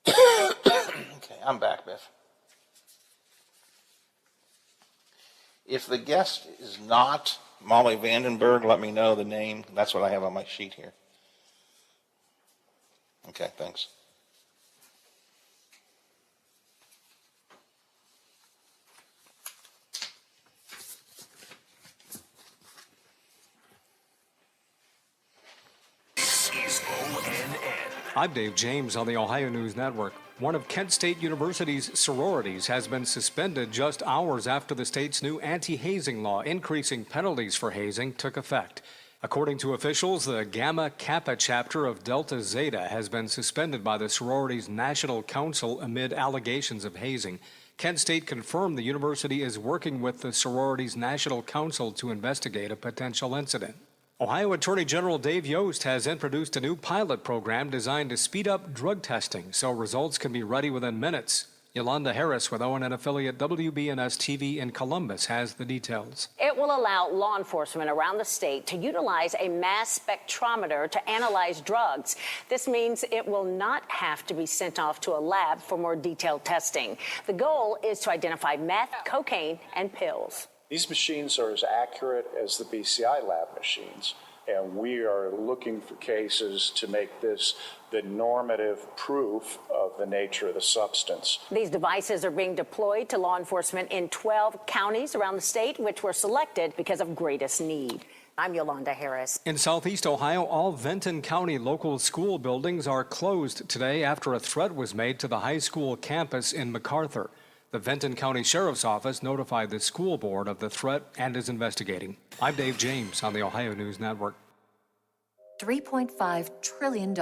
Okay, I'm back, Biff. If the guest is not Molly Vandenberg, let me know the name. That's what I have on my sheet here. Okay, thanks. I'm Dave James on the Ohio News Network. One of Kent State University's sororities has been suspended just hours after the state's new anti-hazing law increasing penalties for hazing took effect. According to officials, the Gamma Kappa chapter of Delta Zeta has been suspended by the sorority's National Council amid allegations of hazing. Kent State confirmed the university is working with the sorority's National Council to investigate a potential incident. Ohio Attorney General Dave Yost has introduced a new pilot program designed to speed up drug testing so results can be ready within minutes. Yolanda Harris with ONN affiliate WBNS TV in Columbus has the details. It will allow law enforcement around the state to utilize a mass spectrometer to analyze drugs. This means it will not have to be sent off to a lab for more detailed testing. The goal is to identify meth, cocaine, and pills. These machines are as accurate as the BCI lab machines, and we are looking for cases to make this the normative proof of the nature of the substance. These devices are being deployed to law enforcement in 12 counties around the state, which were selected because of greatest need. I'm Yolanda Harris. In Southeast Ohio, all Vinton County local school buildings are closed today after a threat was made to the high school campus in MacArthur. The Vinton County Sheriff's Office notified the school board of the threat and is investigating. I'm Dave James on the Ohio News Network. $3.5 trillion.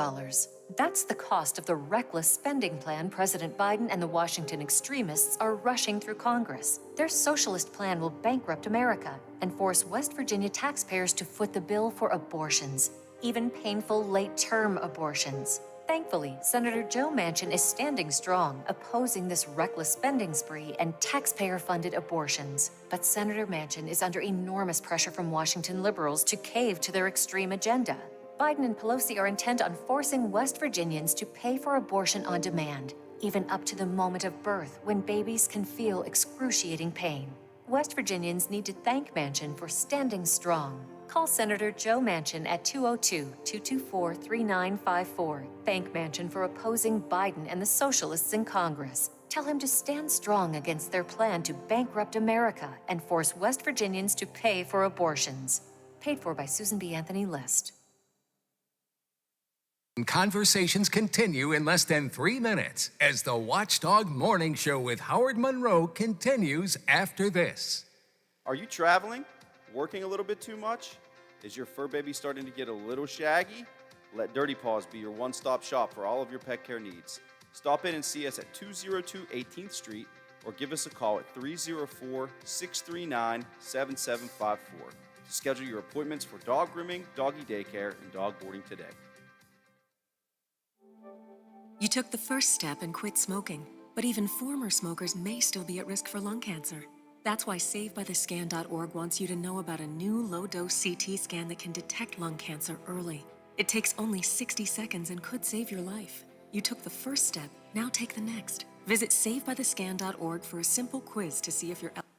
That's the cost of the reckless spending plan President Biden and the Washington extremists are rushing through Congress. Their socialist plan will bankrupt America and force West Virginia taxpayers to foot the bill for abortions, even painful late-term abortions. Thankfully, Senator Joe Manchin is standing strong, opposing this reckless spending spree and taxpayer-funded abortions. But Senator Manchin is under enormous pressure from Washington liberals to cave to their extreme agenda. Biden and Pelosi are intent on forcing West Virginians to pay for abortion on demand, even up to the moment of birth when babies can feel excruciating pain. West Virginians need to thank Manchin for standing strong. Call Senator Joe Manchin at 202-224-3954. Thank Manchin for opposing Biden and the socialists in Congress. Tell him to stand strong against their plan to bankrupt America and force West Virginians to pay for abortions. Paid for by Susan B. Anthony List. Conversations continue in less than 3 minutes as the Watchdog Morning Show with Howard Monroe continues after this. Are you traveling? Working a little bit too much? Is your fur baby starting to get a little shaggy? Let Dirty Paws be your one-stop shop for all of your pet care needs. Stop in and see us at 202 18th Street or give us a call at 304-639-7754 to schedule your appointments for dog grooming, doggy daycare, and dog boarding today. You took the first step and quit smoking, but even former smokers may still be at risk for lung cancer. That's why SaveByTheScan.org wants you to know about a new low-dose CT scan that can detect lung cancer early. It takes only 60 seconds and could save your life. You took the first step, now take the next. Visit SaveByTheScan.org for a simple quiz to see if you're eligible.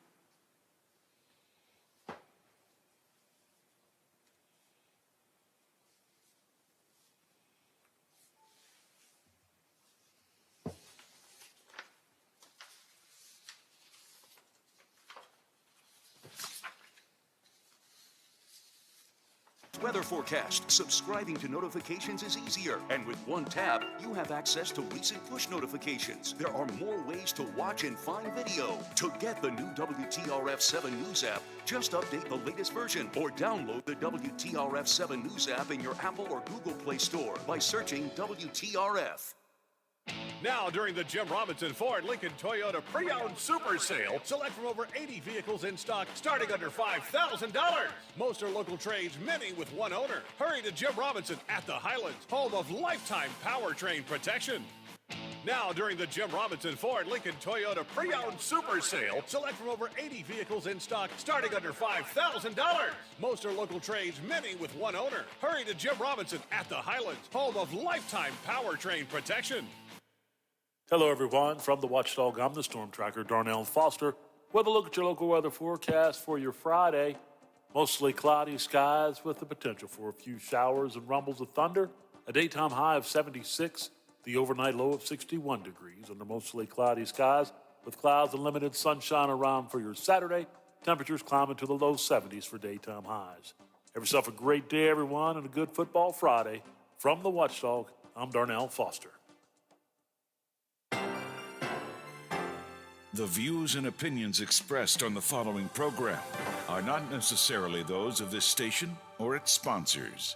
Weather forecast. Subscribing to notifications is easier. And with one tab, you have access to recent push notifications. There are more ways to watch and find video. To get the new WTRF-7 News app, just update the latest version or download the WTRF-7 News app in your Apple or Google Play Store by searching WTRF. Now, during the Jim Robinson Ford Lincoln Toyota Pre-Owned Super Sale, select from over 80 vehicles in stock starting under $5,000. Most are local trades, many with one owner. Hurry to Jim Robinson at the Highlands, home of lifetime powertrain protection. Now, during the Jim Robinson Ford Lincoln Toyota Pre-Owned Super Sale, select from over 80 vehicles in stock starting under $5,000. Most are local trades, many with one owner. Hurry to Jim Robinson at the Highlands, home of lifetime powertrain protection. Hello, everyone. From the Watchdog, I'm the Storm Tracker, Darnell Foster, with a look at your local weather forecast for your Friday. Mostly cloudy skies with the potential for a few showers and rumbles of thunder. A daytime high of 76. The overnight low of 61 degrees under mostly cloudy skies with clouds and limited sunshine around for your Saturday. Temperatures climbing to the low 70s for daytime highs. Have yourself a great day, everyone, and a good football Friday. From the Watchdog, I'm Darnell Foster. The views and opinions expressed on the following program are not necessarily those of this station or its sponsors.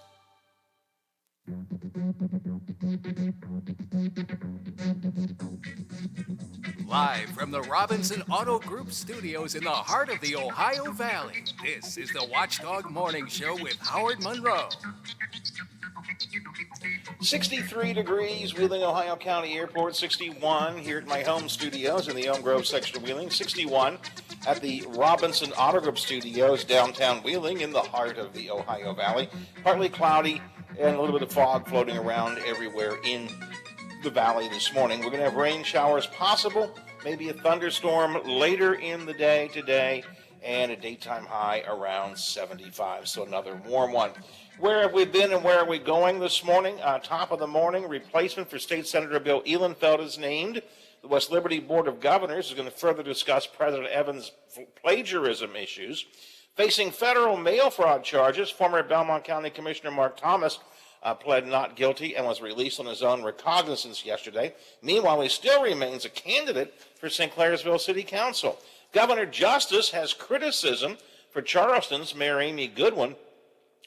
Live from the Robinson Auto Group studios in the heart of the Ohio Valley, this is the Watchdog Morning Show with Howard Monroe. 63 degrees, Wheeling, Ohio County Airport. 61 here at my home studios in the Elm Grove section of Wheeling. 61 at the Robinson Auto Group studios downtown Wheeling in the heart of the Ohio Valley. Partly cloudy and a little bit of fog floating around everywhere in the valley this morning. We're going to have rain showers possible, maybe a thunderstorm later in the day today, and a daytime high around 75, so another warm one. Where have we been and where are we going this morning? Top of the morning, replacement for State Senator Bill Ehlenfeld is named. The West Liberty Board of Governors is going to further discuss President Evans' plagiarism issues. Facing federal mail fraud charges, former Belmont County Commissioner Mark Thomas pled not guilty and was released on his own recognizance yesterday. Meanwhile, he still remains a candidate for St. Clairsville City Council. Governor Justice has criticism for Charleston's Mayor Amy Goodwin.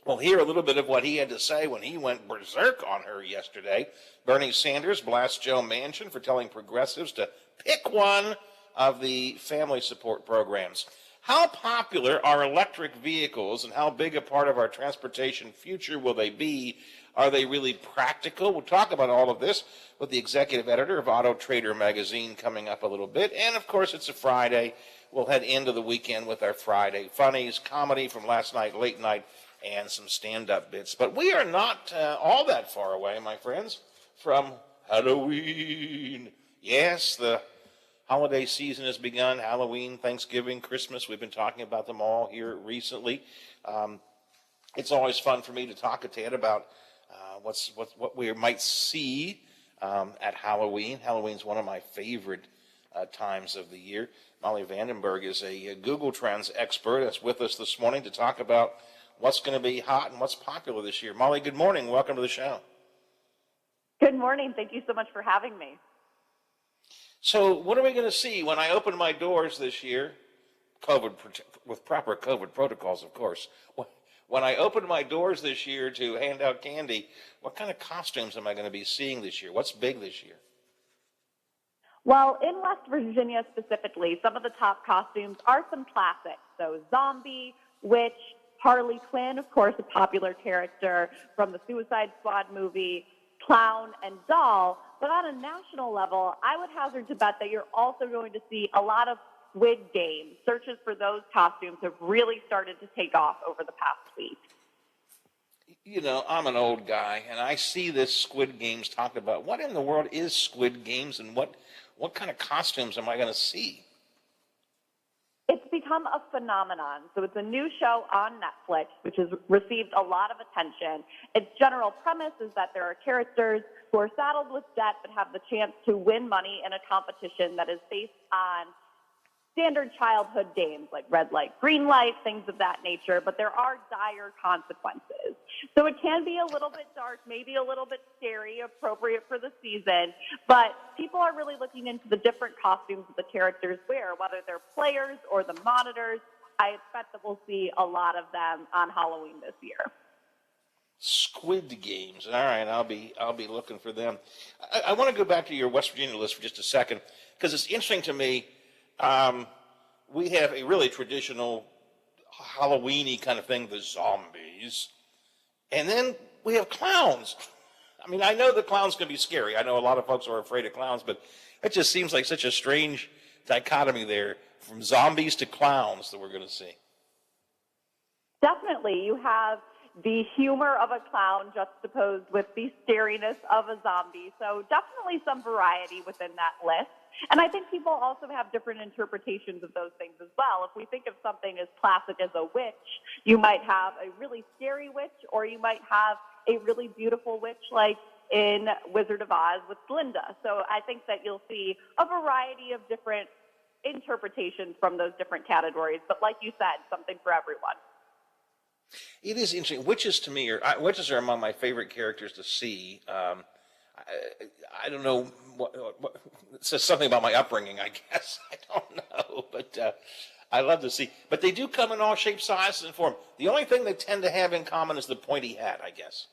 We'll hear a little bit of what he had to say when he went berserk on her yesterday. Bernie Sanders blasts Joe Manchin for telling progressives to pick one of the family support programs. How popular are electric vehicles and how big a part of our transportation future will they be? Are they really practical? We'll talk about all of this with the executive editor of Auto Trader magazine coming up a little bit. And, of course, it's a Friday. We'll head into the weekend with our Friday funnies, comedy from last night, late night, and some stand-up bits. But we are not all that far away, my friends, from Halloween. Yes, the holiday season has begun. Halloween, Thanksgiving, Christmas. We've been talking about them all here recently. It's always fun for me to talk a tad about what we might see at Halloween. Halloween's one of my favorite times of the year. Molly Vandenberg is a Google Trends expert that's with us this morning to talk about what's going to be hot and what's popular this year. Molly, good morning. Welcome to the show. Good morning. Thank you so much for having me. So what are we going to see when I open my doors this year? With proper COVID protocols, of course. When I open my doors this year to hand out candy, what kind of costumes am I going to be seeing this year? What's big this year? Well, in West Virginia specifically, some of the top costumes are some classics. So zombie, witch, Harley Quinn, of course, a popular character from the Suicide Squad movie, clown, and doll. But on a national level, I would hazard to bet that you're also going to see a lot of Squid Game. Searches for those costumes have really started to take off over the past week. You know, I'm an old guy, and I see this Squid Games talked about. What in the world is Squid Games, and what kind of costumes am I going to see? It's become a phenomenon. So it's a new show on Netflix, which has received a lot of attention. Its general premise is that there are characters who are saddled with debt but have the chance to win money in a competition that is based on standard childhood games like red light, green light, things of that nature, but there are dire consequences. So it can be a little bit dark, maybe a little bit scary, appropriate for the season, but people are really looking into the different costumes that the characters wear, whether they're players or the monitors. I expect that we'll see a lot of them on Halloween this year. Squid Games. All right, I'll be looking for them. I want to go back to your West Virginia list for just a second, because it's interesting to me. We have a really traditional Halloween-y kind of thing, the zombies. And then we have clowns. I mean, I know the clown's going to be scary. I know a lot of folks are afraid of clowns, but it just seems like such a strange dichotomy there from zombies to clowns that we're going to see. Definitely. You have the humor of a clown juxtaposed with the scariness of a zombie. So definitely some variety within that list. And I think people also have different interpretations of those things as well. If we think of something as classic as a witch, you might have a really scary witch, or you might have a really beautiful witch like in Wizard of Oz with Glinda. So I think that you'll see a variety of different interpretations from those different categories. But like you said, something for everyone. It is interesting. Witches are among my favorite characters to see. I don't know what it says something about my upbringing, I guess. I don't know, but I love to see. But they do come in all shapes, sizes, and form. The only thing they tend to have in common is the pointy hat, I guess.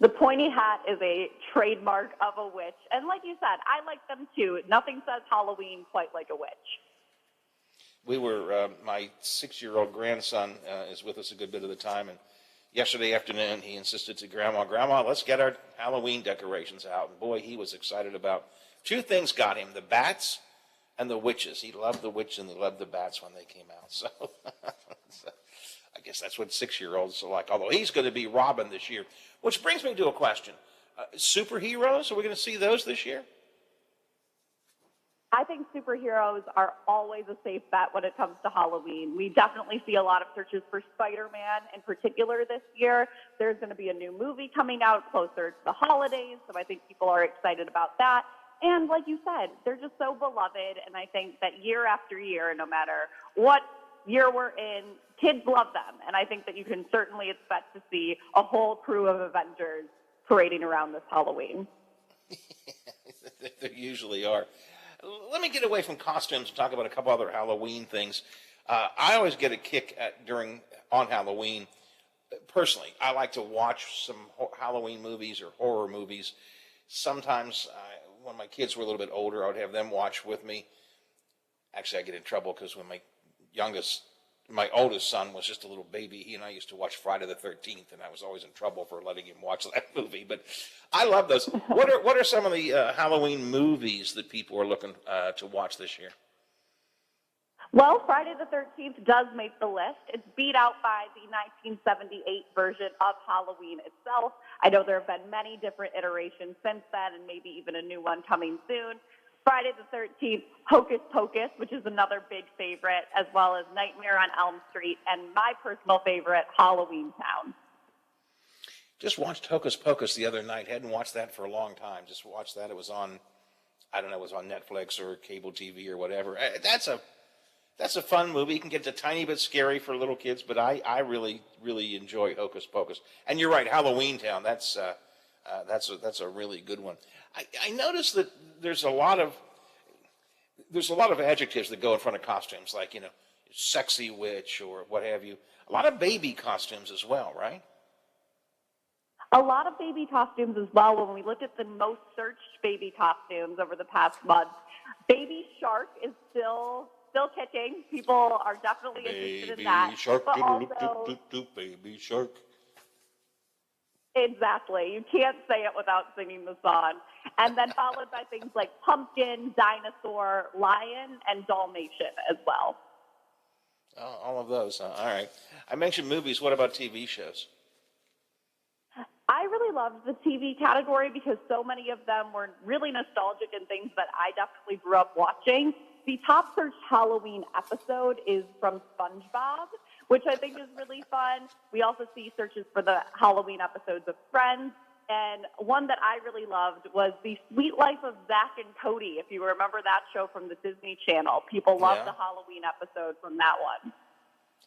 The pointy hat is a trademark of a witch. And like you said, I like them too. Nothing says Halloween quite like a witch. We were, my 6-year-old grandson is with us a good bit of the time, and yesterday afternoon he insisted to Grandma, let's get our Halloween decorations out. And boy, he was excited about two things got him, the bats and the witches. He loved the witch and he loved the bats when they came out. So I guess that's what 6-year-olds are like, although he's going to be Robin this year. Which brings me to a question. Superheroes, are we going to see those this year? I think superheroes are always a safe bet when it comes to Halloween. We definitely see a lot of searches for Spider-Man in particular this year. There's going to be a new movie coming out closer to the holidays, so I think people are excited about that. And like you said, they're just so beloved, and I think that year after year, no matter what year we're in, kids love them. And I think that you can certainly expect to see a whole crew of Avengers parading around this Halloween. There usually are. Let me get away from costumes and talk about a couple other Halloween things. I always get a kick on Halloween. Personally, I like to watch some Halloween movies or horror movies. Sometimes, when my kids were a little bit older, I would have them watch with me. Actually, I get in trouble because when my oldest son was just a little baby, he and I used to watch Friday the 13th, and I was always in trouble for letting him watch that movie. But I love those. What are some of the Halloween movies that people are looking to watch this year? Well, Friday the 13th does make the list. It's beat out by the 1978 version of Halloween itself. I know there have been many different iterations since then, and maybe even a new one coming soon. Friday the 13th, Hocus Pocus, which is another big favorite, as well as Nightmare on Elm Street, and my personal favorite, Halloween Town. Just watched Hocus Pocus the other night. Hadn't watched that for a long time. Just watched that. It was on, I don't know, it was on Netflix or cable TV or whatever. That's a fun movie. It can get a tiny bit scary for little kids, but I really, really enjoy Hocus Pocus. And you're right, Halloween Town. That's a really good one. I noticed that there's a lot of adjectives that go in front of costumes, like, sexy witch or what have you. A lot of baby costumes as well, right? A lot of baby costumes as well. When we look at the most searched baby costumes over the past month, Baby Shark is still kicking. People are definitely interested in that. Baby Shark, but also, Baby Shark. Exactly. You can't say it without singing the song. And then followed by things like pumpkin, dinosaur, lion, and Dalmatian as well. Oh, all of those. All right. I mentioned movies. What about TV shows? I really loved the TV category because so many of them were really nostalgic and things that I definitely grew up watching. The top searched Halloween episode is from SpongeBob, which I think is really fun. We also see searches for the Halloween episodes of Friends. And one that I really loved was The Sweet Life of Zach and Cody. If you remember that show from the Disney Channel, people loved the Halloween episode from that one.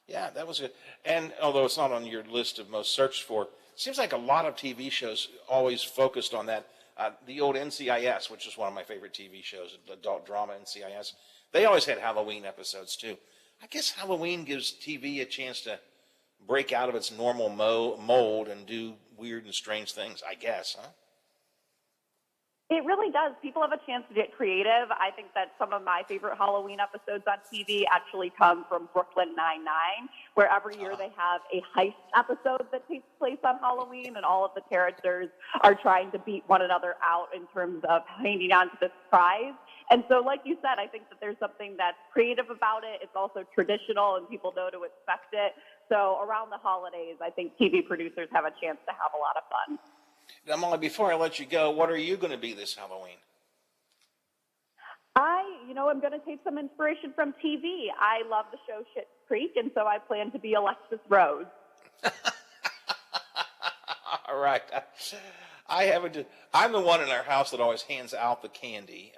Yeah, that was good. And although it's not on your list of most searched for, it seems like a lot of TV shows always focused on that. The old NCIS, which is one of my favorite TV shows, adult drama NCIS, they always had Halloween episodes too. I guess Halloween gives TV a chance to break out of its normal mold and do weird and strange things, I guess, huh? It really does. People have a chance to get creative. I think that some of my favorite Halloween episodes on TV actually come from Brooklyn Nine-Nine, where every year they have a heist episode that takes place on Halloween, and all of the characters are trying to beat one another out in terms of hanging on to this prize. And so, like you said, I think that there's something that's creative about it. It's also traditional, and people know to expect it. So around the holidays, I think TV producers have a chance to have a lot of fun. Now, Molly, before I let you go, what are you going to be this Halloween? I'm going to take some inspiration from TV. I love the show Schitt's Creek, and so I plan to be Alexis Rose. All right. I'm the one in our house that always hands out the candy.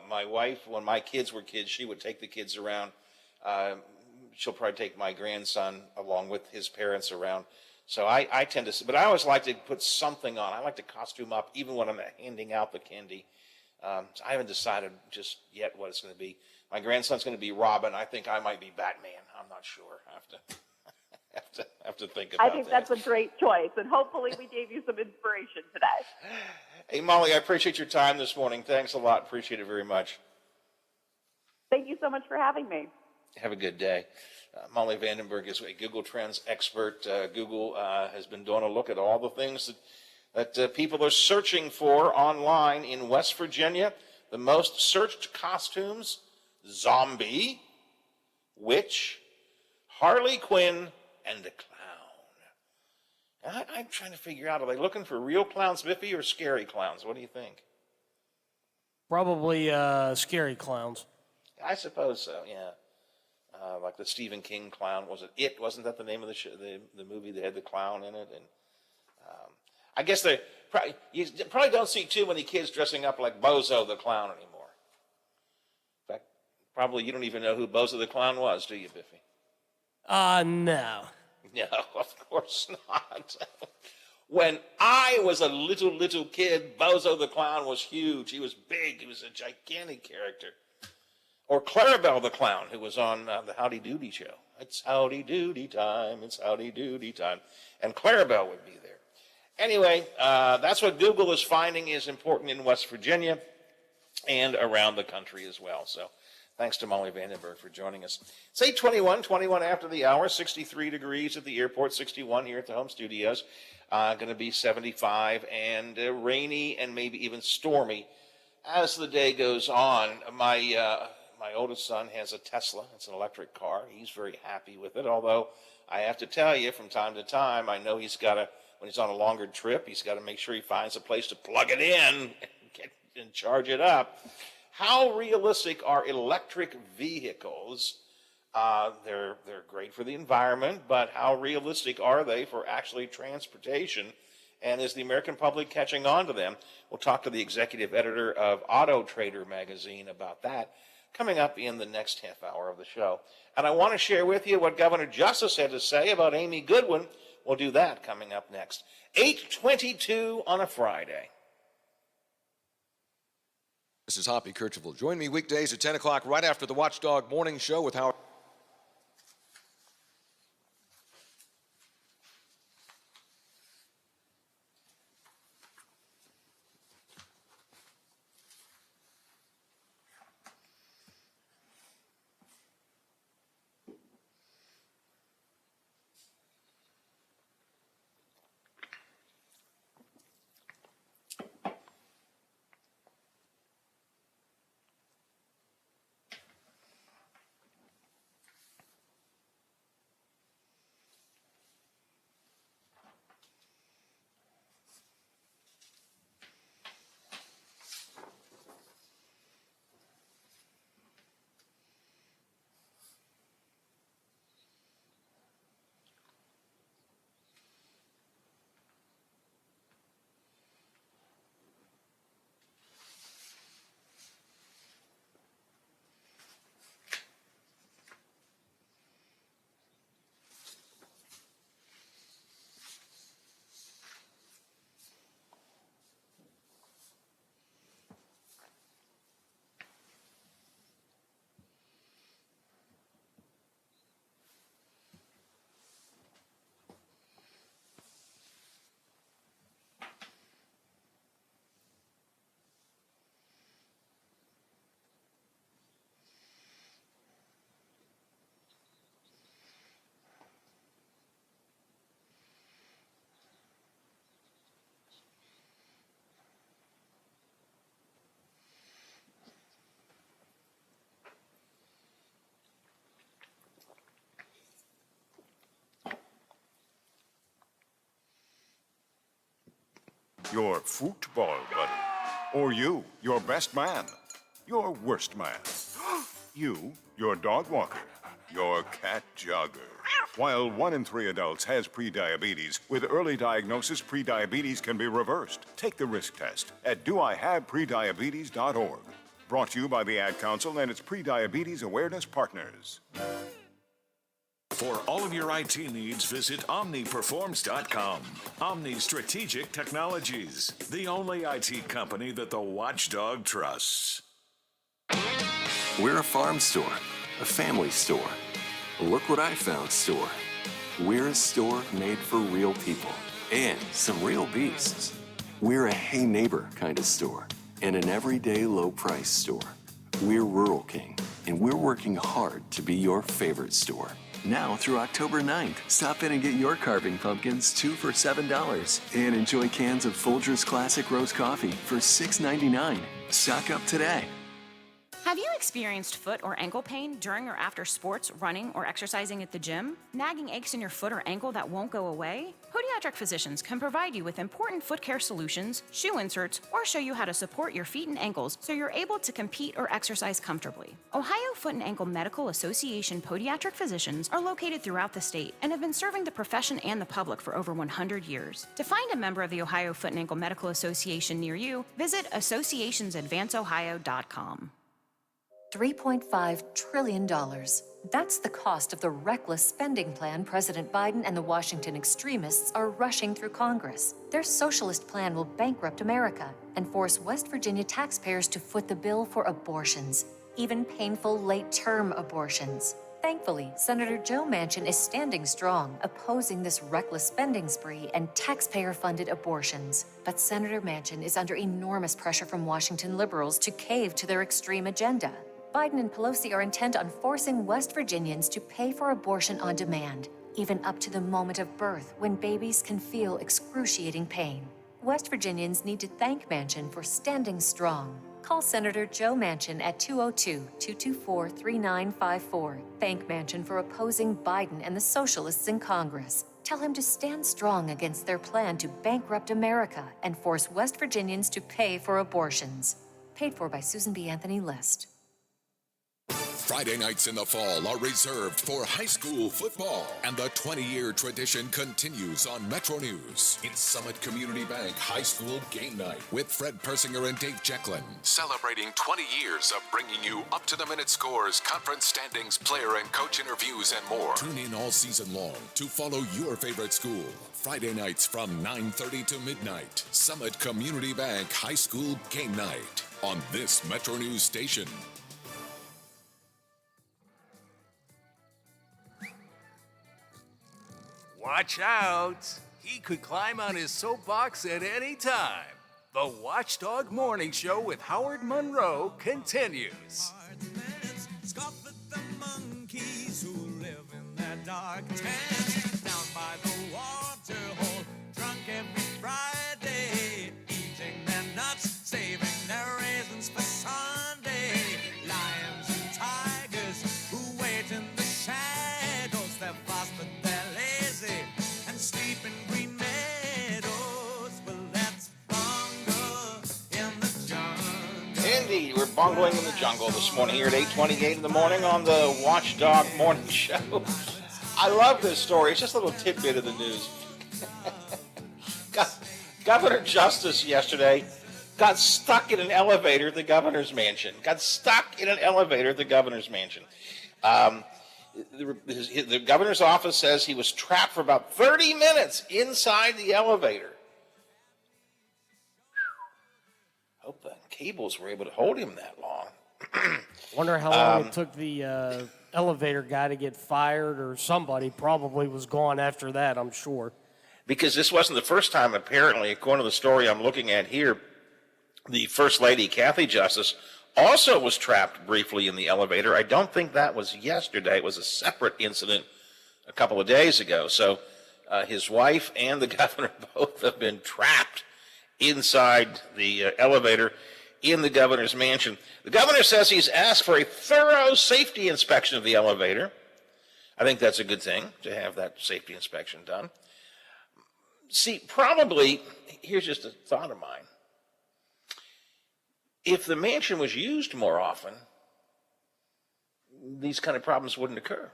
My wife, when my kids were kids, she would take the kids around. She'll probably take my grandson along with his parents around. So I tend to, but I always like to put something on. I like to costume up even when I'm handing out the candy. So I haven't decided just yet what it's going to be. My grandson's going to be Robin. I think I might be Batman. I'm not sure. I have to think about that. I think that's a great choice, and hopefully we gave you some inspiration today. Hey, Molly, I appreciate your time this morning. Thanks a lot. Appreciate it very much. Thank you so much for having me. Have a good day. Molly Vandenberg is a Google Trends expert. Google has been doing a look at all the things that people are searching for online in West Virginia. The most searched costumes: zombie, witch, Harley Quinn, and a clown. I'm trying to figure out, are they looking for real clowns, Biffy, or scary clowns? What do you think? Probably scary clowns. I suppose so, yeah. Like the Stephen King clown. Was it? Wasn't that the name of the show, the movie that had the clown in it? And I guess you probably don't see too many kids dressing up like Bozo the Clown anymore. In fact, probably you don't even know who Bozo the Clown was, do you, Biffy? No. No, of course not. When I was a little kid, Bozo the Clown was huge. He was big. He was a gigantic character. Or Clarabelle the Clown, who was on the Howdy Doody show. It's Howdy Doody time. It's Howdy Doody time. And Clarabelle would be there. Anyway, that's what Google is finding is important in West Virginia and around the country as well. So thanks to Molly Vandenberg for joining us. It's 8:21 after the hour, 63 degrees at the airport, 61 here at the home studios. Going to be 75 and rainy and maybe even stormy as the day goes on. My oldest son has a Tesla. It's an electric car. He's very happy with it, although I have to tell you from time to time, I know he's got to, when he's on a longer trip, he's got to make sure he finds a place to plug it in and charge it up. How realistic are electric vehicles? They're great for the environment, but how realistic are they for actually transportation? And is the American public catching on to them? We'll talk to the executive editor of Auto Trader magazine about that coming up in the next half hour of the show. And I want to share with you what Governor Justice had to say about Amy Goodwin. We'll do that coming up next. 8:22 on a Friday. This is Hoppy Kercheval. Join me weekdays at 10 o'clock right after the Watchdog Morning Show with Howard. your football buddy. Or you, your best man. Your worst man. You, your dog walker. Your cat jogger. While 1 in 3 adults has prediabetes, with early diagnosis, prediabetes can be reversed. Take the risk test at doihaveprediabetes.org. Brought to you by the Ad Council and its prediabetes awareness partners. For all of your IT needs, visit OmniPerforms.com. Omni Strategic Technologies, the only IT company that the Watchdog trusts. We're a farm store, a family store. Look what I found store. We're a store made for real people and some real beasts. We're a hey neighbor kind of store and an everyday low price store. We're Rural King and we're working hard to be your favorite store. Now through October 9th, stop in and get your carving pumpkins 2 for $7 and enjoy cans of Folgers Classic Roast Coffee for $6.99. Stock up today. Have you experienced foot or ankle pain during or after sports, running, or exercising at the gym? Nagging aches in your foot or ankle that won't go away? Podiatric physicians can provide you with important foot care solutions, shoe inserts, or show you how to support your feet and ankles so you're able to compete or exercise comfortably. Ohio Foot and Ankle Medical Association podiatric physicians are located throughout the state and have been serving the profession and the public for over 100 years. To find a member of the Ohio Foot and Ankle Medical Association near you, visit associationsadvanceohio.com. $3.5 trillion. That's the cost of the reckless spending plan President Biden and the Washington extremists are rushing through Congress. Their socialist plan will bankrupt America and force West Virginia taxpayers to foot the bill for abortions, even painful late-term abortions. Thankfully, Senator Joe Manchin is standing strong, opposing this reckless spending spree and taxpayer-funded abortions. But Senator Manchin is under enormous pressure from Washington liberals to cave to their extreme agenda. Biden and Pelosi are intent on forcing West Virginians to pay for abortion on demand, even up to the moment of birth when babies can feel excruciating pain. West Virginians need to thank Manchin for standing strong. Call Senator Joe Manchin at 202-224-3954. Thank Manchin for opposing Biden and the socialists in Congress. Tell him to stand strong against their plan to bankrupt America and force West Virginians to pay for abortions. Paid for by Susan B. Anthony List. Friday nights in the fall are reserved for high school football, and the 20-year tradition continues on Metro News. It's Summit Community Bank High School Game Night with Fred Persinger and Dave Jecklin. Celebrating 20 years of bringing you up-to-the-minute scores, conference standings, player and coach interviews, and more. Tune in all season long to follow your favorite school. Friday nights from 9:30 to midnight. Summit Community Bank High School Game Night on this Metro News station. Watch out! He could climb on his soapbox at any time. The Watchdog Morning Show with Howard Monroe continues. Scoff at the monkeys who live in that dark tent down by the water hole, drunk every Friday, eating their nuts, saving their raisins for Sunday. Lions and tigers who wait in the shadows, they're fast but they're lazy and sleep in green meadows. Well, let's bongo in the jungle. Indeed, we're bongoing in the jungle this morning here at 8:28 in the morning on the Watchdog Morning Show. I love this story. It's just a little tidbit of the news. Governor Justice yesterday got stuck in an elevator at the governor's mansion. The governor's office says he was trapped for about 30 minutes inside the elevator. Hope the cables were able to hold him that long. Wonder how long it took the elevator guy to get fired, or somebody probably was gone after that, I'm sure. Because this wasn't the first time, apparently, according to the story I'm looking at here. The First Lady, Kathy Justice, also was trapped briefly in the elevator. I don't think that was yesterday. It was a separate incident a couple of days ago. So his wife and the governor both have been trapped inside the elevator in the governor's mansion. The governor says he's asked for a thorough safety inspection of the elevator. I think that's a good thing, to have that safety inspection done. See, probably, here's just a thought of mine. If the mansion was used more often, these kind of problems wouldn't occur.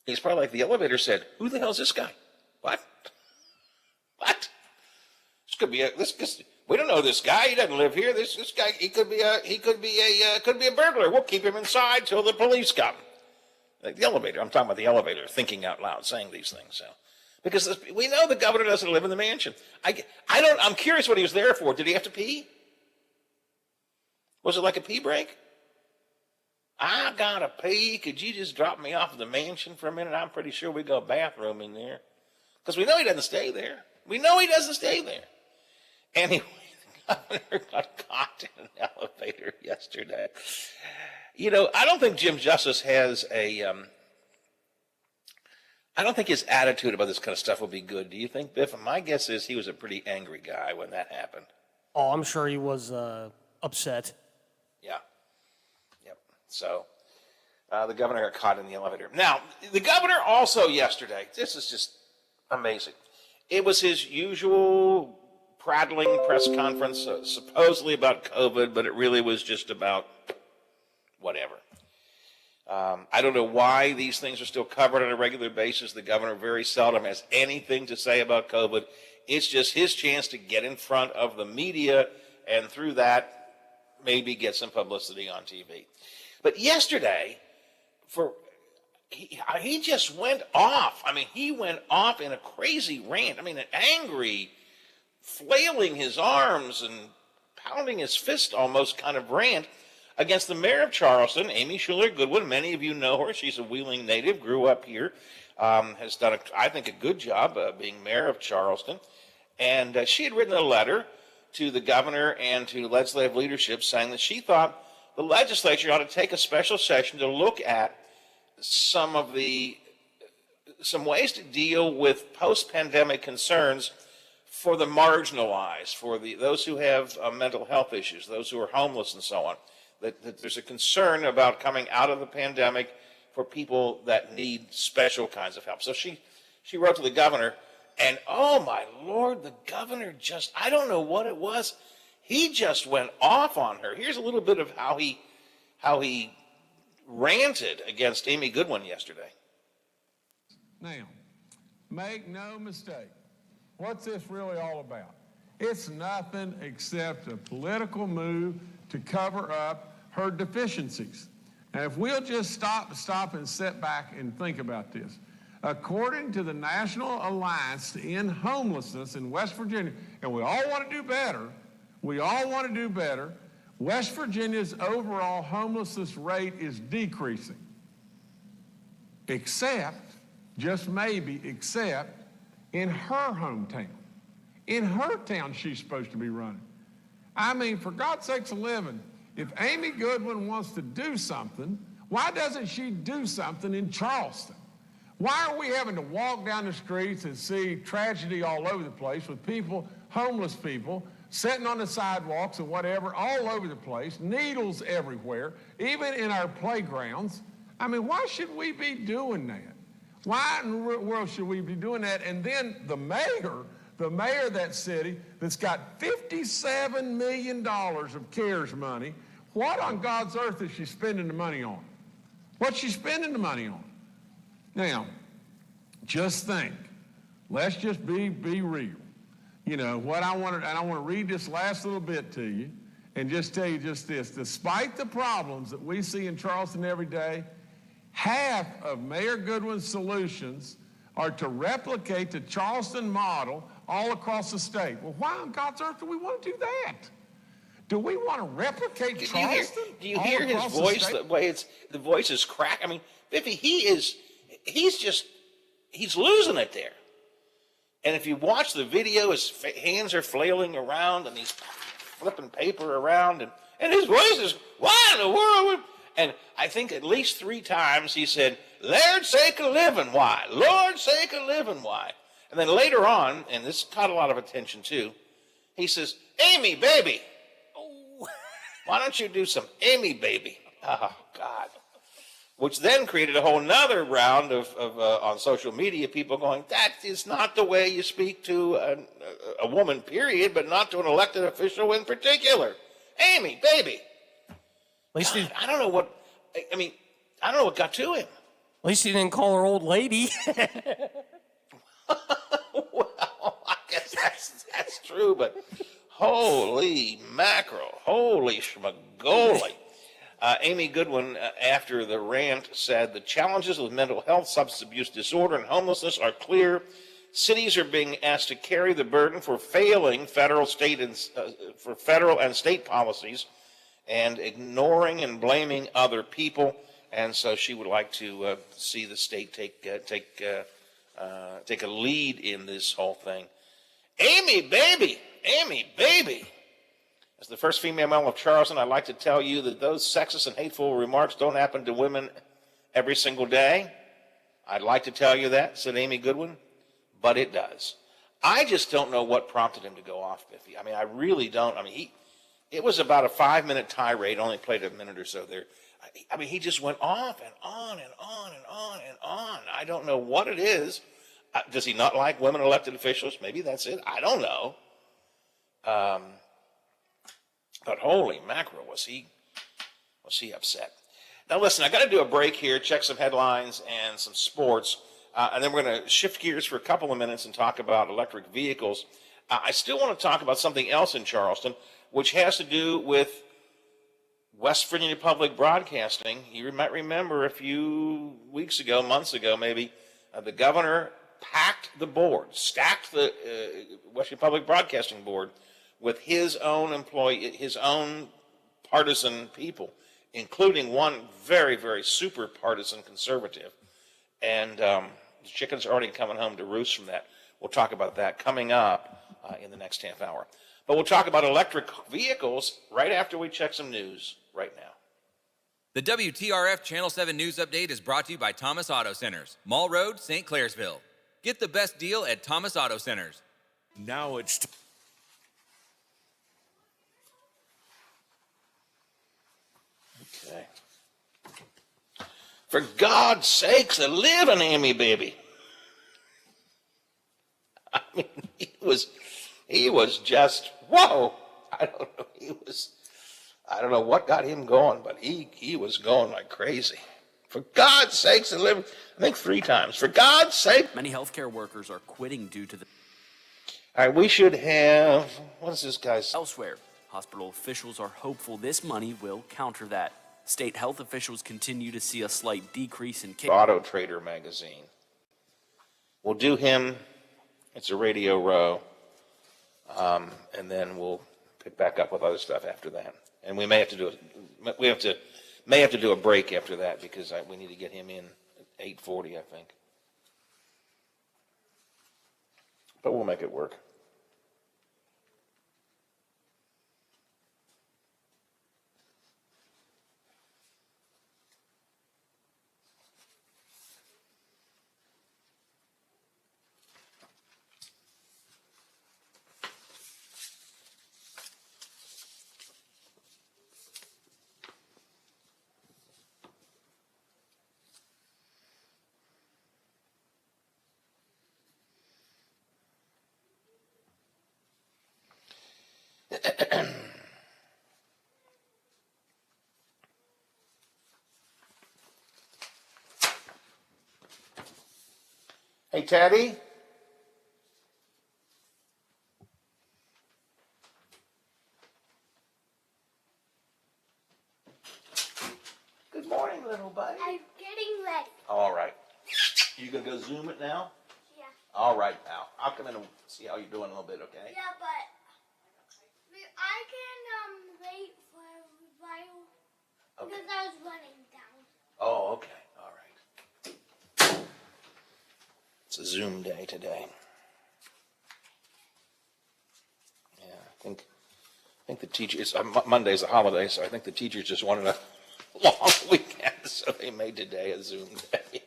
He's probably like the elevator said, "Who the hell is this guy? What? What? This could be we don't know this guy. He doesn't live here. This guy, he could be a burglar. We'll keep him inside till the police come." Like the elevator. I'm talking about the elevator, thinking out loud, saying these things. So, because we know the governor doesn't live in the mansion. I'm curious what he was there for. Did he have to pee? Was it like a pee break? I gotta pee. Could you just drop me off at the mansion for a minute? I'm pretty sure we got a bathroom in there. Because we know he doesn't stay there. We know he doesn't stay there. Anyway, the governor got caught in an elevator yesterday. You know, I don't think Jim Justice has I don't think his attitude about this kind of stuff will be good. Do you think, Biff? And my guess is he was a pretty angry guy when that happened. Oh, I'm sure he was upset. Yeah. Yep. So the governor got caught in the elevator. Now, the governor also yesterday, this is just amazing. It was his usual prattling press conference, supposedly about COVID, but it really was just about whatever. I don't know why these things are still covered on a regular basis. The governor very seldom has anything to say about COVID. It's just his chance to get in front of the media and through that maybe get some publicity on TV. But yesterday, he just went off. I mean, he went off in a crazy rant. I mean, an angry, flailing his arms and pounding his fist almost kind of rant against the mayor of Charleston, Amy Schuler Goodwin. Many of you know her. She's a Wheeling native, grew up here, has done, I think, a good job being mayor of Charleston. And she had written a letter to the governor and to legislative leadership saying that she thought the legislature ought to take a special session to look at some ways to deal with post-pandemic concerns for the marginalized, for those who have mental health issues, those who are homeless and so on. That there's a concern about coming out of the pandemic for people that need special kinds of help. So she wrote to the governor, and oh my Lord, the governor just, I don't know what it was. He just went off on her. Here's a little bit of how he ranted against Amy Goodwin yesterday. Now, make no mistake, what's this really all about? It's nothing except a political move to cover up her deficiencies. Now, if we'll just stop and sit back and think about this. According to the National Alliance to End Homelessness in West Virginia, and we all want to do better, West Virginia's overall homelessness rate is decreasing. Except, just maybe, except in her hometown. In her town she's supposed to be running. I mean, for God's sakes a living, if Amy Goodwin wants to do something, why doesn't she do something in Charleston? Why are we having to walk down the streets and see tragedy all over the place with people, homeless people, sitting on the sidewalks and whatever, all over the place, needles everywhere, even in our playgrounds? I mean, why should we be doing that? Why in the world should we be doing that? And then the mayor of that city that's got $57 million of CARES money, what on God's earth is she spending the money on? What's she spending the money on? Now, just think. Let's just be real. You know, and I want to read this last little bit to you and just tell you just this. Despite the problems that we see in Charleston every day, half of Mayor Goodwin's solutions are to replicate the Charleston model all across the state. Well, why on God's earth do we want to do that? Do we want to replicate Charleston? Do you hear his voice? The way the voice is cracked. I mean, Biffy, he's losing it there. And if you watch the video, his hands are flailing around and he's flipping paper around and his voice is, why in the world? And I think at least 3 times he said, Lord's sake of living, why? Lord's sake of living, why? And then later on, and this caught a lot of attention too, he says, Amy, baby. Oh. Why don't you do some Amy, baby? Oh, God. which then created a whole nother round of on social media, people going, that is not the way you speak to a woman, period, but not to an elected official in particular. Amy, baby. At least God, I don't know what, I mean, I don't know what got to him. At least he didn't call her old lady. Well, I guess that's true, but holy mackerel, holy schmagoli. Amy Goodwin, after the rant, said the challenges with mental health, substance abuse disorder, and homelessness are clear. Cities are being asked to carry the burden for failing federal and state policies and ignoring and blaming other people. And so she would like to see the state take a lead in this whole thing. Amy, baby. As the first female member of Charleston, I'd like to tell you that those sexist and hateful remarks don't happen to women every single day. I'd like to tell you that, said Amy Goodwin, but it does. I just don't know what prompted him to go off, Biffy. I mean, I really don't. I mean, it was about a 5-minute tirade, only played a minute or so there. I mean, he just went off and on and on and on and on. I don't know what it is. Does he not like women elected officials? Maybe that's it. I don't know. But holy mackerel, was he upset. Now listen, I got to do a break here, check some headlines and some sports, and then we're going to shift gears for a couple of minutes and talk about electric vehicles. I still want to talk about something else in Charleston, which has to do with West Virginia Public Broadcasting. You might remember a few weeks ago, months ago maybe, the governor packed the board, stacked the West Virginia Public Broadcasting Board with his own his own partisan people, including one very, very super partisan conservative. And the chickens are already coming home to roost from that. We'll talk about that coming up in the next half hour. But we'll talk about electric vehicles right after we check some news right now. The WTRF Channel 7 News Update is brought to you by Thomas Auto Centers, Mall Road, St. Clairsville. Get the best deal at Thomas Auto Centers. Now it's Okay. For God's sakes, a living, Amy, baby. I mean, he was just, whoa. I don't know what got him going, but he was going like crazy. For God's sakes, a living, I think 3 times. For God's sake. Many healthcare workers are quitting due to the... All right, we should have, what is this guy's? Elsewhere, hospital officials are hopeful this money will counter that. State health officials continue to see a slight decrease in cases. Auto Trader magazine. We'll do him. It's a Radio Row. And then we'll pick back up with other stuff after that. And we may have to do a break after that because we need to get him in at 8:40, I think. But we'll make it work. Hey, Teddy. Good morning, little buddy. I'm getting ready. All right. You gonna go Zoom it now? Yeah. All right, pal. I'll come in and see how you're doing a little bit, okay? Yeah, but I can wait for a while because I was running down. Oh, okay. All right. It's a Zoom day today. Yeah, I think the teachers. Monday's a holiday, so I think the teachers just wanted a long weekend, so they made today a Zoom day.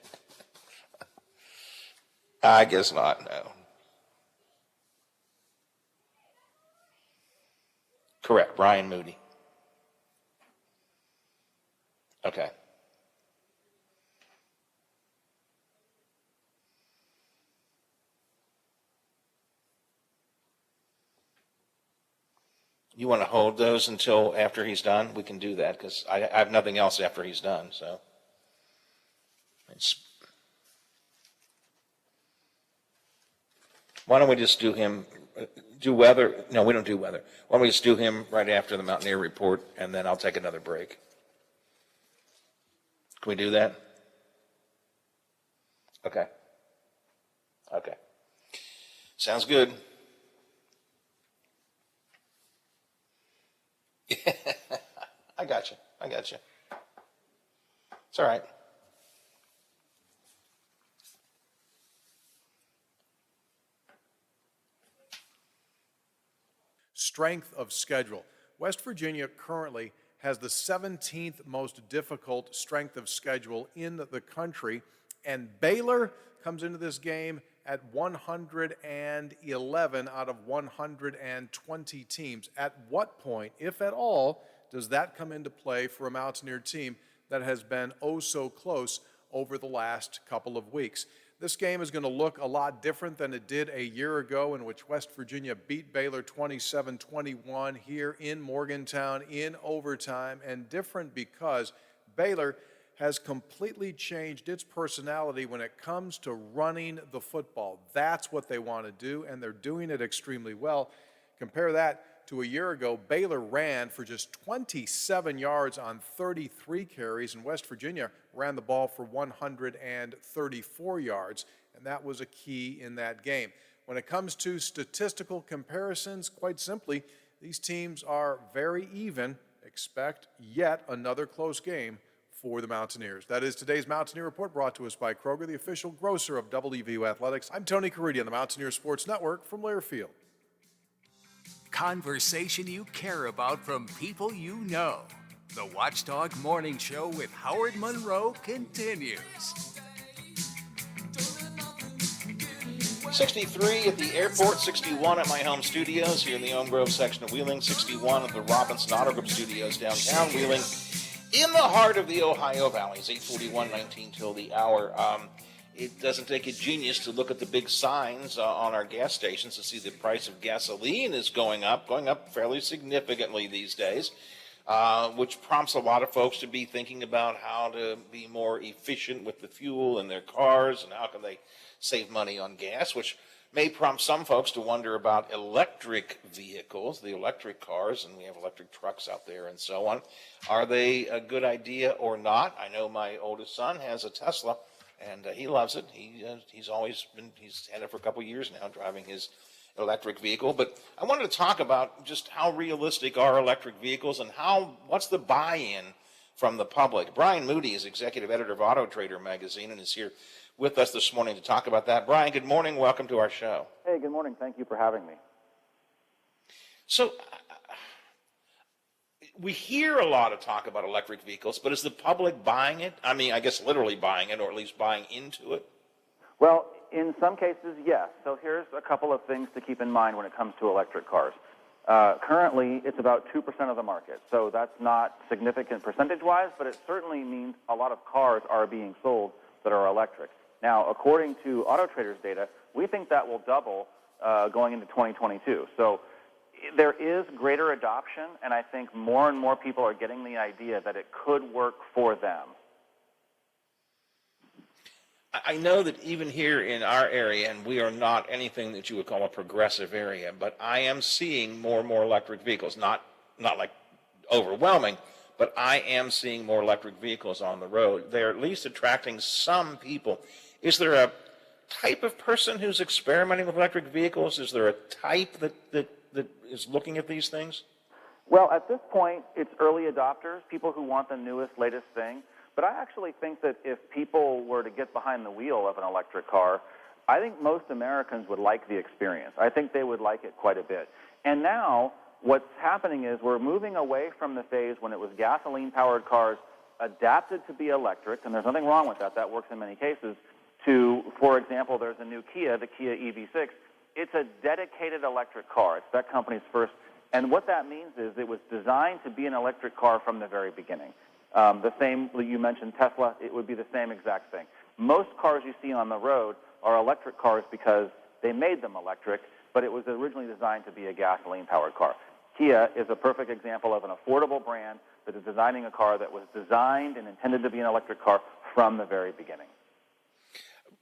I guess not. No. Correct, Brian Moody. Okay. You want to hold those until after he's done? We can do that because I have nothing else after he's done. So, why don't we just do him? Do weather? No, we don't do weather. Why don't we just do him right after the Mountaineer report, and then I'll take another break. Can we do that? Okay. Okay. Sounds good. I got you. I got you. It's all right. Strength of schedule. West Virginia currently has the 17th most difficult strength of schedule in the country, and Baylor comes into this game at 111 out of 120 teams. At what point, if at all, does that come into play for a Mountaineer team that has been oh so close over the last couple of weeks? This game is going to look a lot different than it did a year ago, in which West Virginia beat Baylor 27-21 here in Morgantown in overtime, and different because Baylor has completely changed its personality when it comes to running the football. That's what they want to do, and they're doing it extremely well. Compare that to a year ago. Baylor ran for just 27 yards on 33 carries, and West Virginia ran the ball for 134 yards, and that was a key in that game. When it comes to statistical comparisons, quite simply, these teams are very even. Expect yet another close game for the Mountaineers. That is today's Mountaineer Report, brought to us by Kroger, the official grocer of WVU Athletics. I'm Tony Caridi on the Mountaineer Sports Network from Learfield. Conversation you care about from people you know. The Watchdog Morning Show with Howard Monroe continues. 63 at the airport, 61 at my home studios here in the Elm Grove section of Wheeling, 61 at the Robinson Auto Group studios downtown Wheeling, in the heart of the Ohio Valley. It's 8:41:19 till the hour. It doesn't take a genius to look at the big signs on our gas stations to see the price of gasoline is going up fairly significantly these days, which prompts a lot of folks to be thinking about how to be more efficient with the fuel in their cars and how can they save money on gas, which may prompt some folks to wonder about electric vehicles, the electric cars, and we have electric trucks out there and so on. Are they a good idea or not? I know my oldest son has a Tesla, and he loves it. He's had it for a couple years now, driving his electric vehicle. But I wanted to talk about just how realistic are electric vehicles and what's the buy-in from the public. Brian Moody is executive editor of Auto Trader magazine and is here with us this morning to talk about that. Brian, good morning. Welcome to our show. Hey, good morning. Thank you for having me. So we hear a lot of talk about electric vehicles, but is the public buying it? I mean, I guess literally buying it, or at least buying into it? Well, in some cases, yes. So here's a couple of things to keep in mind when it comes to electric cars. Currently, it's about 2% of the market, so that's not significant percentage-wise, but it certainly means a lot of cars are being sold that are electric. Now, according to Auto Trader's data, we think that will double going into 2022. So there is greater adoption, and I think more and more people are getting the idea that it could work for them. I know that even here in our area, and we are not anything that you would call a progressive area, but I am seeing more and more electric vehicles. Not like overwhelming, but I am seeing more electric vehicles on the road. They're at least attracting some people. Is there a type of person who's experimenting with electric vehicles? Is there a type that is looking at these things? Well, at this point, it's early adopters, people who want the newest, latest thing. But I actually think that if people were to get behind the wheel of an electric car, I think most Americans would like the experience. I think they would like it quite a bit. And now what's happening is we're moving away from the phase when it was gasoline-powered cars adapted to be electric, and there's nothing wrong with that. That works in many cases. To, for example, there's a new Kia, the Kia EV6. It's a dedicated electric car. It's that company's first. And what that means is it was designed to be an electric car from the very beginning. The same, you mentioned Tesla, it would be the same exact thing. Most cars you see on the road are electric cars because they made them electric, but it was originally designed to be a gasoline-powered car. Kia is a perfect example of an affordable brand that is designing a car that was designed and intended to be an electric car from the very beginning.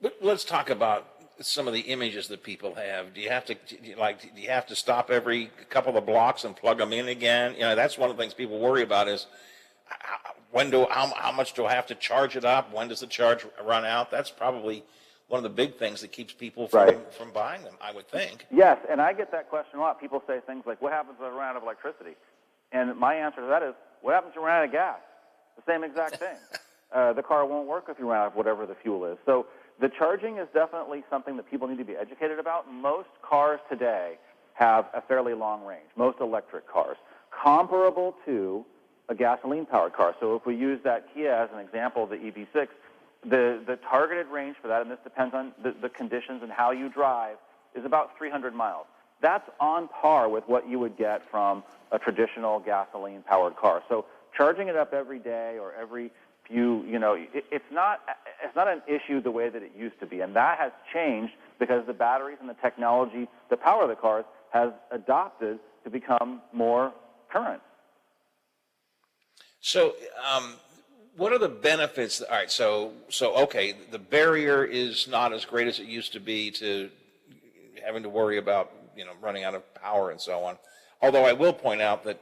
But let's talk about some of the images that people have. Do you have to stop every couple of blocks and plug them in again? You know, that's one of the things people worry about is how much do I have to charge it up? When does the charge run out? That's probably one of the big things that keeps people from buying them, I would think. Yes, and I get that question a lot. People say things like, what happens if I run out of electricity? And my answer to that is, what happens if you run out of gas? The same exact thing. The car won't work if you run out of whatever the fuel is. So the charging is definitely something that people need to be educated about. Most cars today have a fairly long range, most electric cars, comparable to a gasoline-powered car. So if we use that Kia as an example, the EV6, the targeted range for that, and this depends on the conditions and how you drive, is about 300 miles. That's on par with what you would get from a traditional gasoline-powered car. So charging it up every day or every few, it's not an issue the way that it used to be. And that has changed because the batteries and the technology that power the cars has adopted to become more current. So, what are the benefits? All right, so okay, the barrier is not as great as it used to be to having to worry about running out of power and so on. Although I will point out that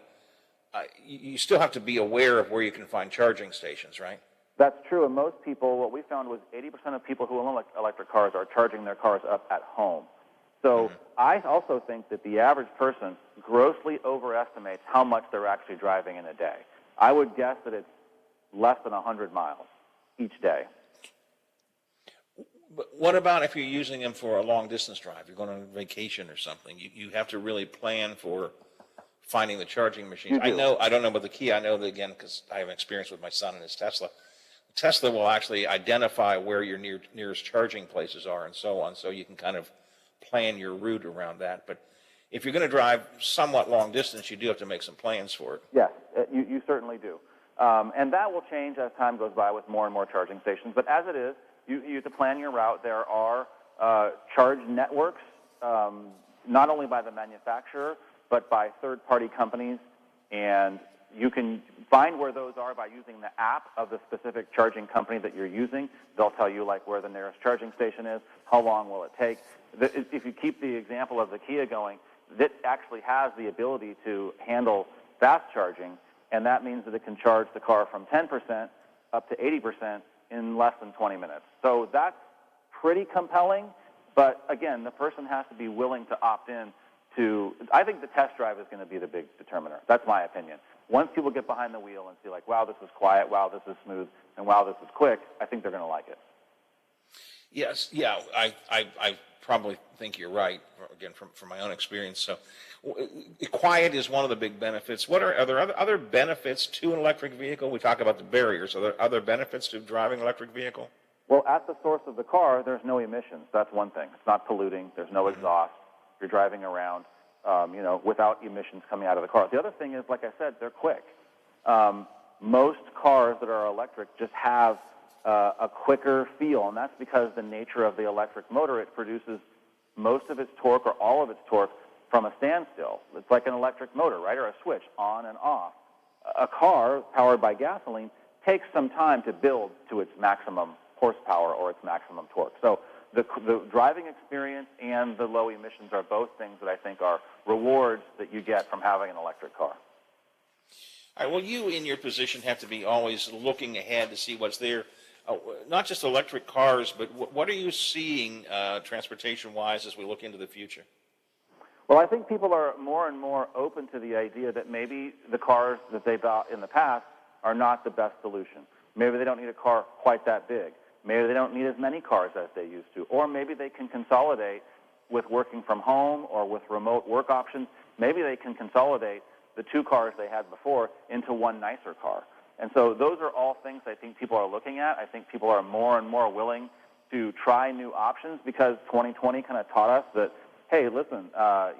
you still have to be aware of where you can find charging stations, right? That's true, and most people, what we found was 80% of people who own electric cars are charging their cars up at home. So I also think that the average person grossly overestimates how much they're actually driving in a day. I would guess that it's less than 100 miles each day. But what about if you're using them for a long-distance drive? You're going on vacation or something. You have to really plan for finding the charging machines. I don't know about the Kia. I know that, again, because I have experience with my son and his Tesla. Tesla will actually identify where your nearest charging places are and so on, so you can kind of plan your route around that. But if you're going to drive somewhat long distance, you do have to make some plans for it. Yes, you certainly do. And that will change as time goes by with more and more charging stations. But as it is, you have to plan your route. There are charge networks, not only by the manufacturer, but by third-party companies. And you can find where those are by using the app of the specific charging company that you're using. They'll tell you, like, where the nearest charging station is, how long will it take. If you keep the example of the Kia going, it actually has the ability to handle fast charging, and that means that it can charge the car from 10% up to 80% in less than 20 minutes. So that's pretty compelling, but again, the person has to be willing to opt in to, I think the test drive is going to be the big determiner. That's my opinion. Once people get behind the wheel and see, like, wow, this is quiet, wow, this is smooth, and wow, this is quick, I think they're going to like it. Yes, yeah, I probably think you're right, again, from my own experience. So quiet is one of the big benefits. Are there other benefits to an electric vehicle? We talk about the barriers. Are there other benefits to driving an electric vehicle? Well, at the source of the car, there's no emissions. That's one thing. It's not polluting. There's no exhaust. You're driving around, without emissions coming out of the car. The other thing is, like I said, they're quick. Most cars that are electric just have a quicker feel, and that's because the nature of the electric motor, it produces most of its torque or all of its torque from a standstill. It's like an electric motor, right, or a switch on and off. A car powered by gasoline takes some time to build to its maximum horsepower or its maximum torque. So the driving experience and the low emissions are both things that I think are rewards that you get from having an electric car. All right, well, you in your position have to be always looking ahead to see what's there. Not just electric cars, but what are you seeing transportation-wise as we look into the future? Well, I think people are more and more open to the idea that maybe the cars that they bought in the past are not the best solution. Maybe they don't need a car quite that big. Maybe they don't need as many cars as they used to. Or maybe they can consolidate with working from home or with remote work options. Maybe they can consolidate the two cars they had before into one nicer car. And so those are all things I think people are looking at. I think people are more and more willing to try new options because 2020 kind of taught us that, hey, listen,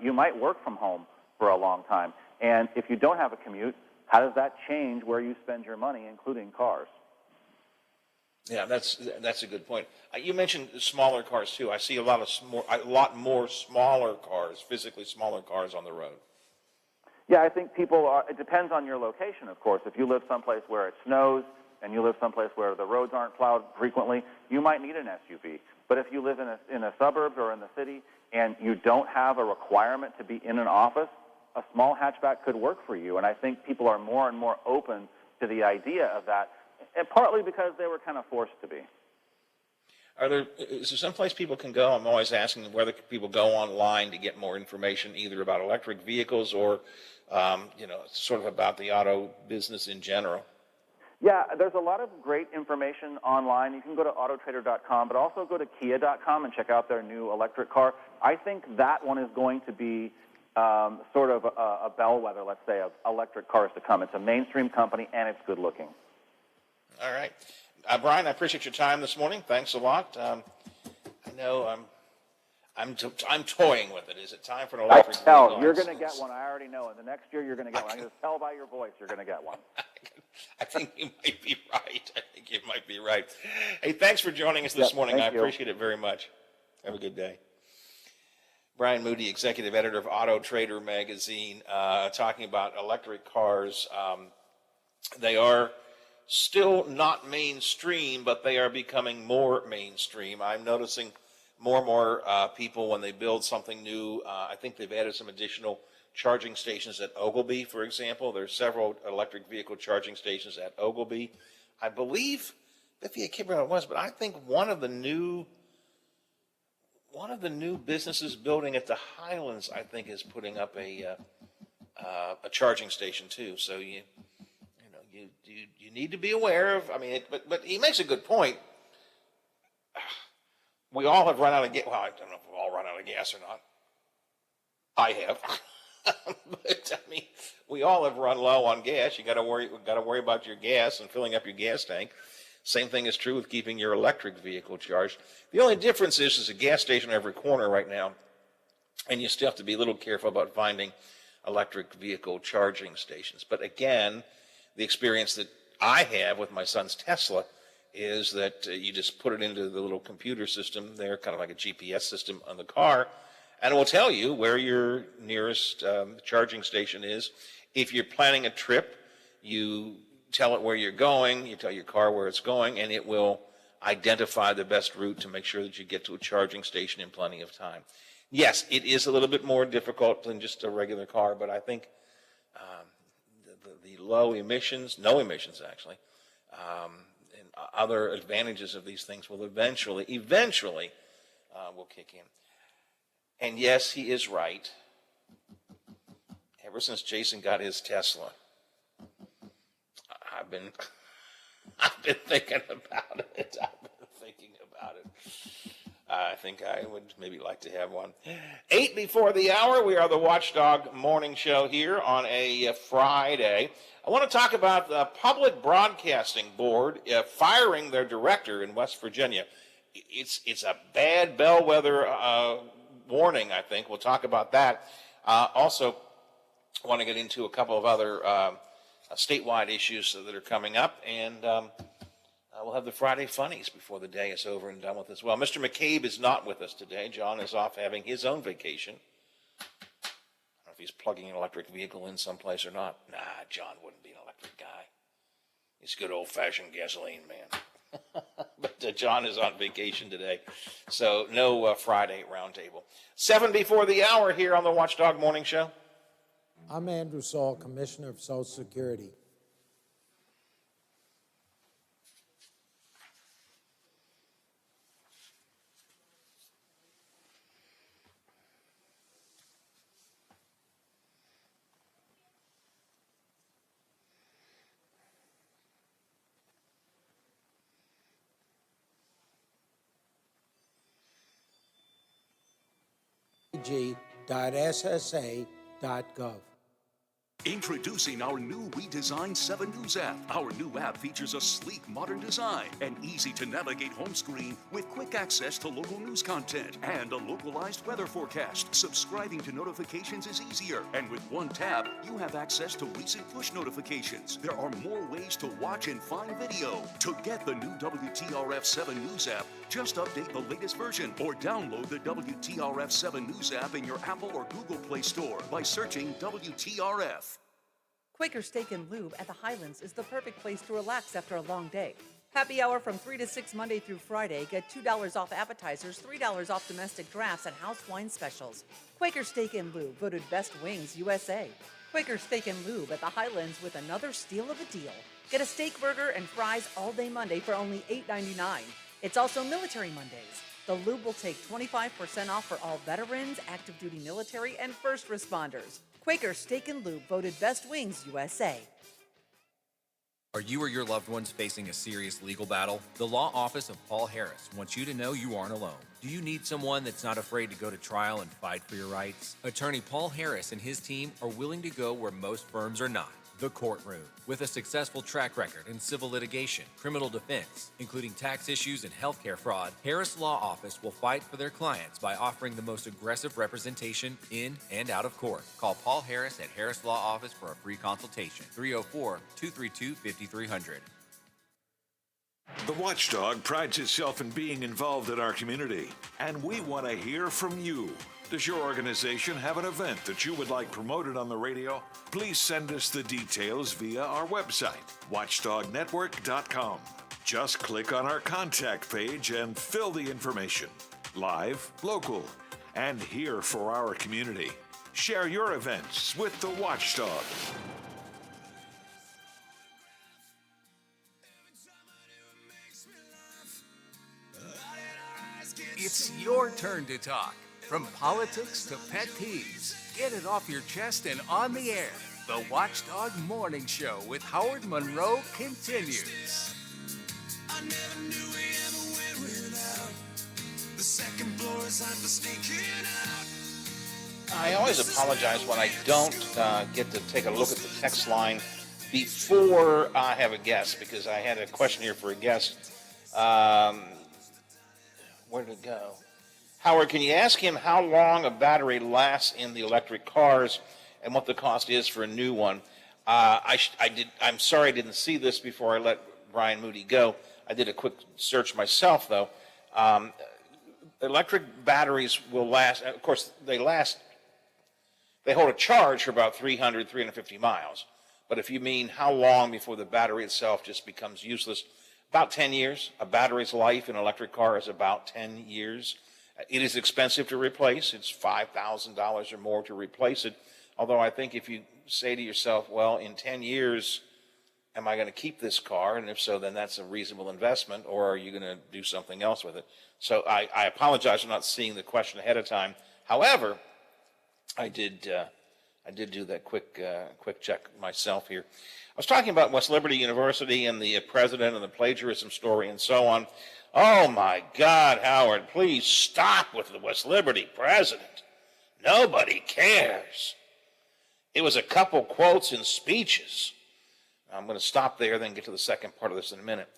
you might work from home for a long time. And if you don't have a commute, how does that change where you spend your money, including cars? Yeah, that's a good point. You mentioned smaller cars too. I see a lot more smaller cars, physically smaller cars on the road. Yeah, I think people are, it depends on your location, of course. If you live someplace where it snows and you live someplace where the roads aren't plowed frequently, you might need an SUV. But if you live in a suburbs or in the city and you don't have a requirement to be in an office, a small hatchback could work for you. And I think people are more and more open to the idea of that, and partly because they were kind of forced to be. Is there someplace people can go? I'm always asking whether people go online to get more information, either about electric vehicles or, sort of about the auto business in general. Yeah, there's a lot of great information online. You can go to autotrader.com, but also go to kia.com and check out their new electric car. I think that one is going to be sort of a bellwether, let's say, of electric cars to come. It's a mainstream company, and it's good looking. All right. Brian, I appreciate your time this morning. Thanks a lot. I know I'm toying with it. Is it time for an electric vehicle? You're going to get one. I already know. And the next year, you're going to get one. I can just tell by your voice you're going to get one. I think you might be right. Hey, thanks for joining us this morning. I appreciate it very much. Have a good day. Brian Moody, executive editor of Auto Trader magazine, talking about electric cars. They are still not mainstream, but they are becoming more mainstream. I'm noticing more and more people, when they build something new, I think they've added some additional charging stations at Ogilvy, for example. There's several electric vehicle charging stations at Ogilvy. I believe, I can't remember what it was, but I think one of the new businesses building at the Highlands, I think, is putting up a charging station too. So you need to be aware of. I mean, but he makes a good point. We all have run out of gas. Well, I don't know if we've all run out of gas or not. I have. But I mean, we all have run low on gas. You got to worry about your gas and filling up your gas tank. Same thing is true with keeping your electric vehicle charged. The only difference is there's a gas station on every corner right now, and you still have to be a little careful about finding electric vehicle charging stations. But again, the experience that I have with my son's Tesla is that you just put it into the little computer system there, kind of like a GPS system on the car, and it will tell you where your nearest charging station is. If you're planning a trip, you tell it where you're going, you tell your car where it's going, and it will identify the best route to make sure that you get to a charging station in plenty of time. Yes, it is a little bit more difficult than just a regular car, but I think the low emissions, no emissions actually, and other advantages of these things will eventually will kick in. And yes, he is right. Ever since Jason got his Tesla, I've been thinking about it. I think I would maybe like to have one. 8 before the hour, we are the Watchdog Morning Show here on a Friday. I want to talk about the Public Broadcasting Board firing their director in West Virginia. It's a bad bellwether warning, I think. We'll talk about that. Also, I want to get into a couple of other statewide issues that are coming up, and we'll have the Friday Funnies before the day is over and done with as well. Mr. McCabe is not with us today. John is off having his own vacation. I don't know if he's plugging an electric vehicle in someplace or not. Nah, John wouldn't be an electric guy. He's a good old-fashioned gasoline man. But John is on vacation today, so no Friday roundtable. 7 before the hour here on the Watchdog Morning Show. I'm Andrew Saul, Commissioner of Social Security. G.ssa.gov. Introducing our new redesigned 7 News app. Our new app features a sleek, modern design, an easy-to-navigate home screen with quick access to local news content, and a localized weather forecast. Subscribing to notifications is easier, and with one tap, you have access to recent push notifications. There are more ways to watch and find video. To get the new WTRF 7 News app, just update the latest version or download the WTRF 7 News app in your Apple or Google Play Store by searching WTRF. Quaker Steak and Lube at the Highlands is the perfect place to relax after a long day. Happy hour from 3 to 6 Monday through Friday. Get $2 off appetizers, $3 off domestic drafts, and house wine specials. Quaker Steak and Lube, voted Best Wings USA. Quaker Steak and Lube at the Highlands with another steal of a deal. Get a steak burger and fries all day Monday for only $8.99. It's also Military Mondays. The Lube will take 25% off for all veterans, active duty military, and first responders. Quaker Steak and Lube, voted Best Wings USA. Are you or your loved ones facing a serious legal battle? The law office of Paul Harris wants you to know you aren't alone. Do you need someone that's not afraid to go to trial and fight for your rights? Attorney Paul Harris and his team are willing to go where most firms are not. The courtroom. With a successful track record in civil litigation, criminal defense, including tax issues and healthcare fraud, Harris Law Office will fight for their clients by offering the most aggressive representation in and out of court. Call Paul Harris at Harris Law Office for a free consultation. 304-232-5300. The Watchdog prides itself in being involved in our community, and we want to hear from you. Does your organization have an event that you would like promoted on the radio? Please send us the details via our website, watchdognetwork.com. Just click on our contact page and fill the information. Live, local, and here for our community. Share your events with the Watchdog. It's your turn to talk. From politics to pet peeves, get it off your chest and on the air. The Watchdog Morning Show with Howard Monroe continues. I never knew we ever went without. The second floor is time for sneaking out. I always apologize when I don't get to take a look at the text line before I have a guest, because I had a question here for a guest. Where did it go? Howard, can you ask him how long a battery lasts in the electric cars and what the cost is for a new one? I'm sorry I didn't see this before I let Brian Moody go. I did a quick search myself, though. Electric batteries will last, of course, they hold a charge for about 300, 350 miles. But if you mean how long before the battery itself just becomes useless, about 10 years. A battery's life in an electric car is about 10 years. It is expensive to replace. It's $5,000 or more to replace it. Although I think if you say to yourself, well, in 10 years, am I going to keep this car? And if so, then that's a reasonable investment, or are you going to do something else with it? So I apologize for not seeing the question ahead of time. However, I did do that quick check myself here. I was talking about West Liberty University and the president and the plagiarism story and so on. Oh, my God, Howard, please stop with the West Liberty president. Nobody cares. It was a couple quotes in speeches. I'm going to stop there, then get to the second part of this in a minute.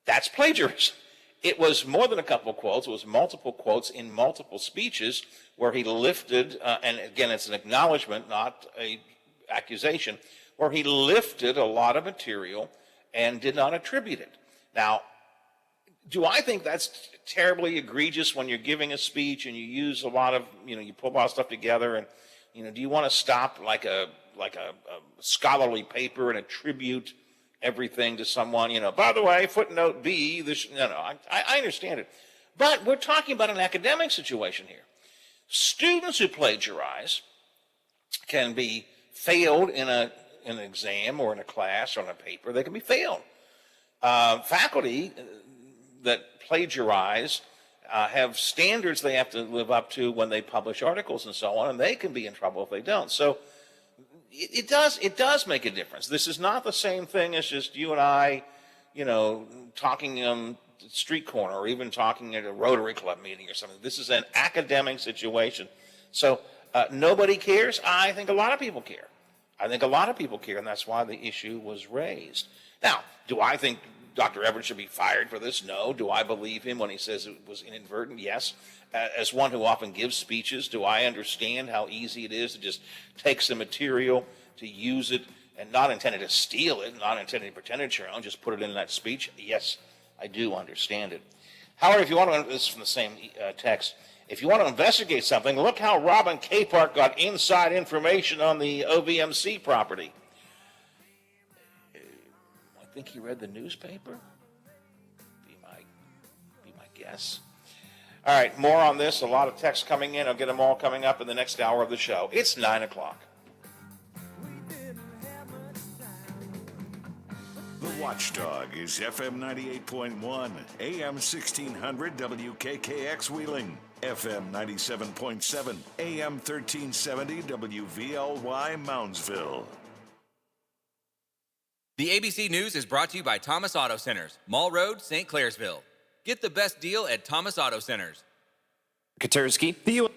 That's plagiarism. It was more than a couple quotes. It was multiple quotes in multiple speeches where he lifted, and again, it's an acknowledgement, not an accusation, where he lifted a lot of material and did not attribute it. Now, do I think that's terribly egregious when you're giving a speech and you use a lot of, you pull a lot of stuff together and, do you want to stop like a scholarly paper and attribute everything to someone, by the way, footnote B, I understand it. But we're talking about an academic situation here. Students who plagiarize can be failed in an exam or in a class or on a paper. They can be failed. Faculty that plagiarize have standards they have to live up to when they publish articles and so on, and they can be in trouble if they don't. So it does make a difference. This is not the same thing as just you and I, talking at the street corner or even talking at a Rotary Club meeting or something. This is an academic situation. So nobody cares. I think a lot of people care. I think a lot of people care, and that's why the issue was raised. Now, do I think Dr. Everett should be fired for this? No. Do I believe him when he says it was inadvertent? Yes. As one who often gives speeches, do I understand how easy it is to just take some material, to use it, and not intended to steal it, not intended to pretend it's your own, just put it in that speech? Yes, I do understand it. However, if you want to, this is from the same text, if you want to investigate something, look how Robin Capehart got inside information on the OVMC property. I think he read the newspaper. Be my guess. All right, more on this. A lot of texts coming in. I'll get them all coming up in the next hour of the show. It's 9 o'clock. The Watchdog is FM 98.1, AM 1600 WKKX Wheeling, FM 97.7, AM 1370 WVLY Moundsville. The ABC News is brought to you by Thomas Auto Centers, Mall Road, St. Clairsville. Get the best deal at Thomas Auto Centers. Katursky, the U.S.